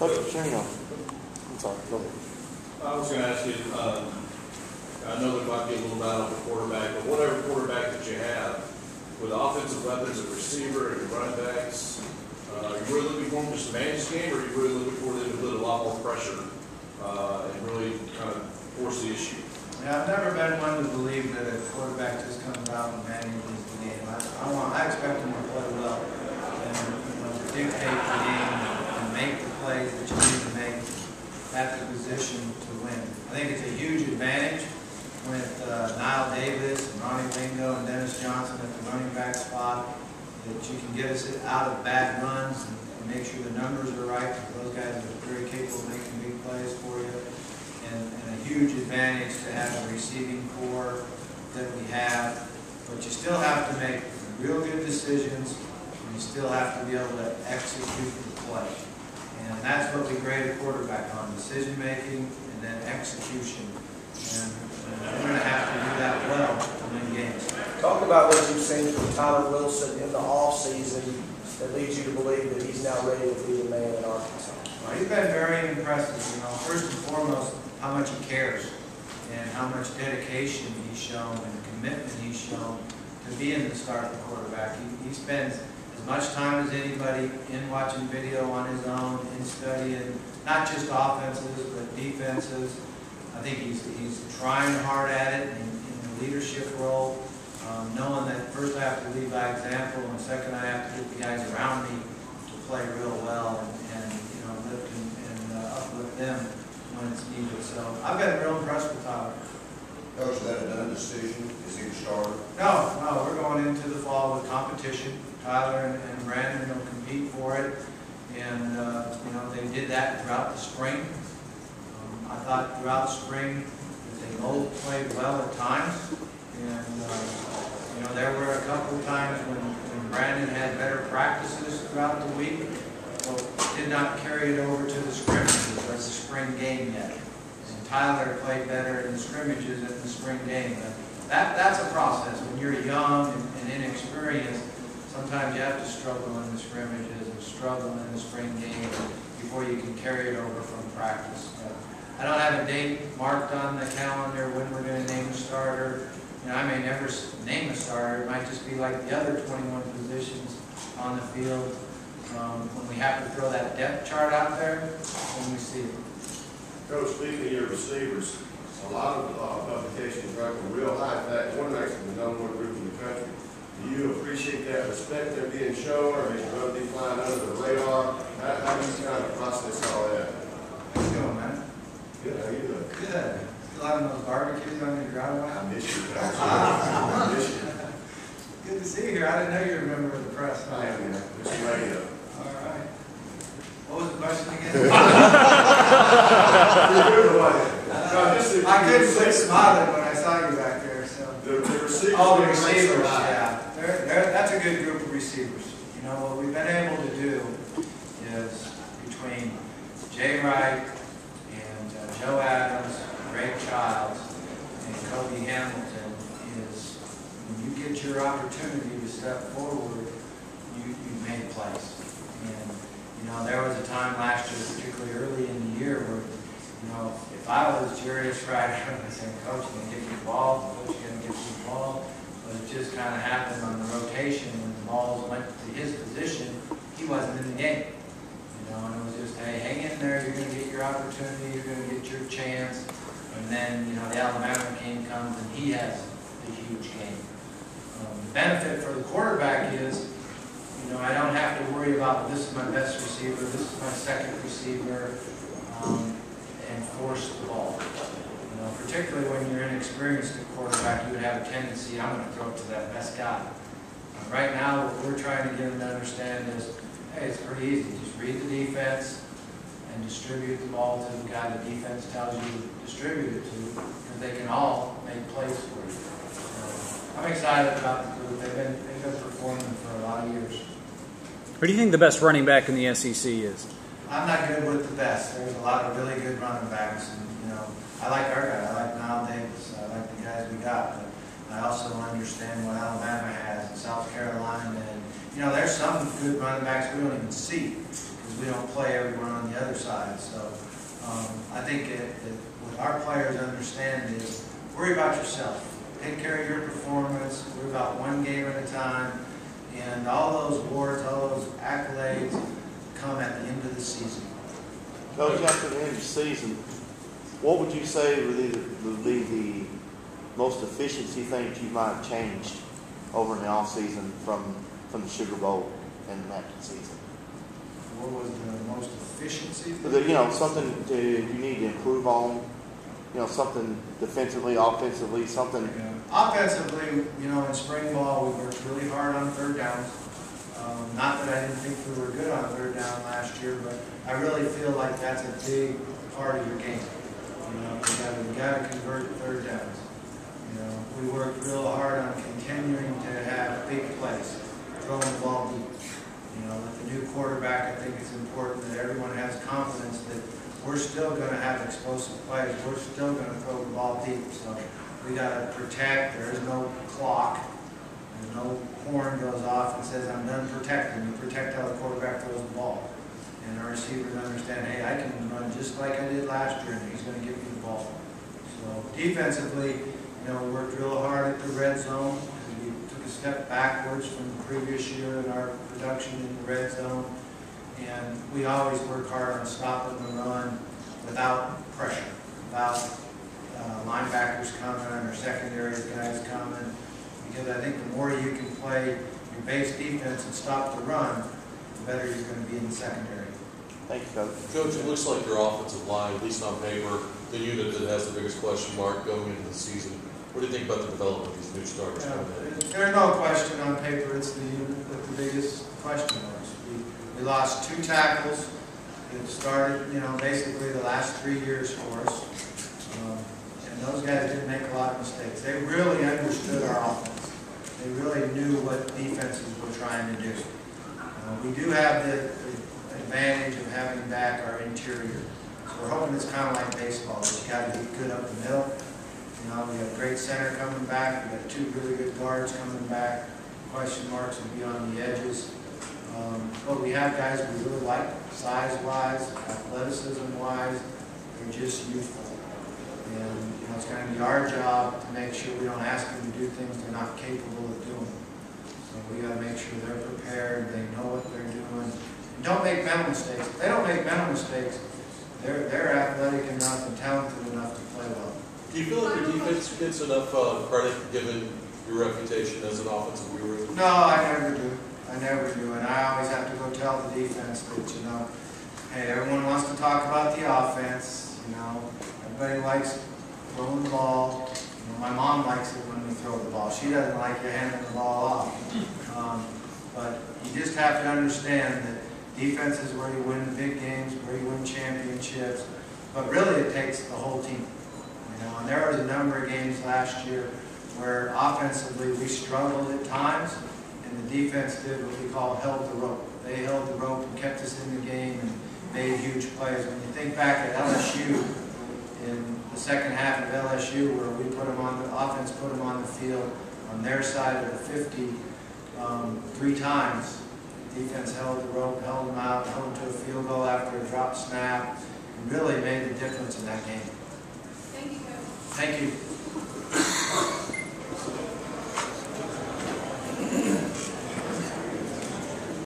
Coach Petrino. I'm sorry, go ahead. I was going to ask you, I know there might be a little battle for quarterback, but whatever quarterback that you have, with offensive weapons at receiver and running backs, are you really looking for them just to manage the game, or are you really looking for them to put a lot more pressure and really kind of force the issue? Yeah, I've never been one to believe that a quarterback just comes out and manages the game. I expect him to play well and dictate the game and make the plays that you need to make at the position to win. I think it's a huge advantage with Niall Davis and Ronnie Bingo and Dennis Johnson at the running back spot, that you can get us out of bad runs and make sure the numbers are right, because those guys are very capable of making big plays for you. And a huge advantage to have a receiving core that we have, but you still have to make real good decisions, and you still have to be able to execute the play. And that's what we grade a quarterback on: decision making and then execution. And we're going to have to do that well to win games. Talk about what you've seen from Tyler Wilson in the offseason that leads you to believe that he's now ready to be the man in Arkansas. Well, he's been very impressive. First and foremost, how much he cares and how much dedication he's shown and commitment he's shown to being the starting quarterback. He spends as much time as anybody in watching video on his own, in studying, not just offenses, but defenses. I think he's trying hard at it in the leadership role, knowing that first I have to lead by example, and second I have to get the guys around me to play real well and lift and uplift them when it's needed. So I've been real impressed with Tyler. Coach, is that a done decision? Is he a starter? No, we're going into the fall with competition. Tyler and Brandon will compete for it, and they did that throughout the spring. I thought throughout the spring that they both played well at times, and there were a couple of times when Brandon had better practices throughout the week, but did not carry it over to the scrimmages or the spring game yet. And Tyler played better in the scrimmages than the spring game. But that's a process. When you're young and inexperienced, sometimes you have to struggle in the scrimmages and struggle in the spring game before you can carry it over from practice. I don't have a date marked on the calendar when we're going to name a starter. I may never name a starter. It might just be like the other 21 positions on the field. When we have to throw that depth chart out there, when we see it. Coach, speaking of your receivers, a lot of publications rank them real high. In fact, one ranks them the number one group in the country. Do you appreciate that respect they're being shown, or is it going to be flying under the radar? How do you kind of process all that? How you doing, man? Good, how you doing? Good. Still having those barbecues on your driveway? I miss you, Coach. I miss you. Good to see you here. I didn't know you were a member of the press. I am, man. It's radio. All right. What was the question again? I couldn't say smiling when I saw you back there. So. The receivers. Oh, the receivers, yeah. That's a good group of receivers. What we've been able to do is between Jay Wright and Joe Adams, Ray Childs, and Kobe Hamilton is when you get your opportunity to step forward, you make plays. And there was a time last year, particularly early in the year, where if I was Jarius Wright, I would say, "Coach, you're going to get you the ball. Coach, you're going to get you the ball." But it just kind of happened on the rotation when the balls went to his position. He wasn't in the game. And it was just, hey, hang in there. You're going to get your opportunity. You're going to get your chance. And then, the Alabama game comes and he has a huge game. The benefit for the quarterback is, I don't have to worry about, this is my best receiver, this is my second receiver, and force the ball. Particularly when you're inexperienced at quarterback, you would have a tendency, I'm going to throw it to that best guy. Right now, what we're trying to get them to understand is, hey, it's pretty easy. Just read the defense and distribute the ball to the guy the defense tells you to distribute it to, because they can all make plays for you. I'm excited about the group. They've been performing for a lot of years. Who do you think the best running back in the SEC is? I'm not good with the best. There's a lot of really good running backs, and I like our guy. I like Niall Davis. I like the guys we got. But I also understand what Alabama has and South Carolina, and there's some good running backs we don't even see because we don't play everyone on the other side. So I think what our players understand is worry about yourself. Take care of your performance. Worry about one game at a time. And all those awards, all those accolades come at the end of the season. Coach, after the end of the season, what would you say would be the most efficiency things you might have changed over in the off season from the Sugar Bowl and that season? What was the most efficiency? Something you need to improve on. Something defensively, offensively, something. Yeah. Offensively, in spring ball, we worked really hard on third downs. Not that I didn't think we were good on third down last year, but I really feel like that's a big part of your game. You got to convert third downs. We worked real hard on continuing to have big plays, throwing the ball deep. With the new quarterback, I think it's important that everyone has confidence that we're still going to have explosive plays. We're still going to throw the ball deep. So we got to protect. There is no clock. There's no horn goes off and says, I'm done protecting. You protect how the quarterback throws the ball. And our receivers understand, hey, I can run just like I did last year, and he's going to give me the ball. So defensively, we worked real hard at the red zone. We took a step backwards from the previous year in our production in the red zone. And we always work hard on stopping the run without pressure, without linebackers coming or secondary guys coming. Because I think the more you can play your base defense and stop the run, the better you're going to be in the secondary. Thank you, Coach. Coach, it looks like your offensive line, at least on paper, the unit that has the biggest question mark going into the season. What do you think about the development of these new starters coming in? There's no question on paper it's the unit with the biggest question marks. We lost 2 tackles. It started, basically the last 3 years for us. And those guys didn't make a lot of mistakes. They really understood our offense. They really knew what defenses were trying to do. We do have the advantage of having back our interior. So we're hoping it's kind of like baseball, but you got to be good up the middle. We have a great center coming back. We got 2 really good guards coming back. Question marks will be on the edges. But we have guys we really like, size-wise, athleticism-wise. They're just youthful. And it's going to be our job to make sure we don't ask them to do things they're not capable of doing. So we got to make sure they're prepared, they know what they're doing. And don't make mental mistakes. If they don't make mental mistakes, they're athletic enough and talented enough to play well. Do you feel like your defense gets enough credit given your reputation as an offensive guru? No, I never do. I never do. And I always have to go tell the defense that, hey, everyone wants to talk about the offense. Everybody likes throwing the ball. My mom likes it when we throw the ball. She doesn't like you handing the ball off. But you just have to understand that defense is where you win the big games, where you win championships. But really, it takes the whole team. And there was a number of games last year where offensively we struggled at times, and the defense did what we call held the rope. They held the rope and kept us in the game and made huge plays. When you think back at LSU, in the second half of LSU, where we put them on the offense, put them on the field on their side of the 50 3 times. The defense held the rope, held them out, held them to a field goal after a drop snap, and really made the difference in that game. Thank you, Coach. Thank you.